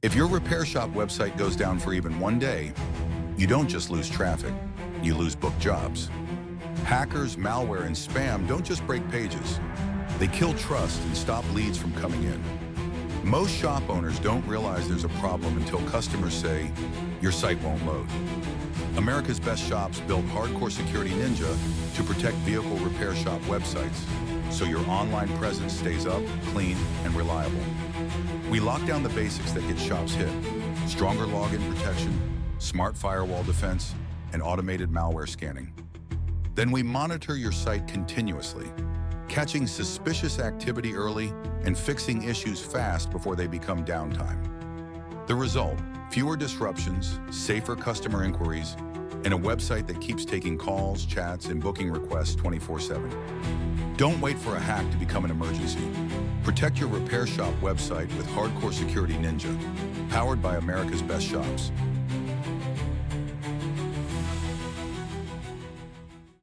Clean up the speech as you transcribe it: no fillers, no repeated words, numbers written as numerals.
If your repair shop website goes down for even one day, you don't just lose traffic, you lose booked jobs. Hackers, malware, and spam don't just break pages. They kill trust and stop leads from coming in. Most shop owners don't realize there's a problem until customers say, your site won't load. America's Best Shops built hardcore security ninja to protect vehicle repair shop websites, so your online presence stays up, clean, and reliable. We lock down the basics that get shops hit: stronger login protection, smart firewall defense, and automated malware scanning. Then we monitor your site continuously, catching suspicious activity early and fixing issues fast before they become downtime. The result: fewer disruptions, safer customer inquiries, and a website that keeps taking calls, chats, and booking requests 24/7. Don't wait for a hack to become an emergency. Protect your repair shop website with Hardcore Security Ninja, powered by America's Best Shops.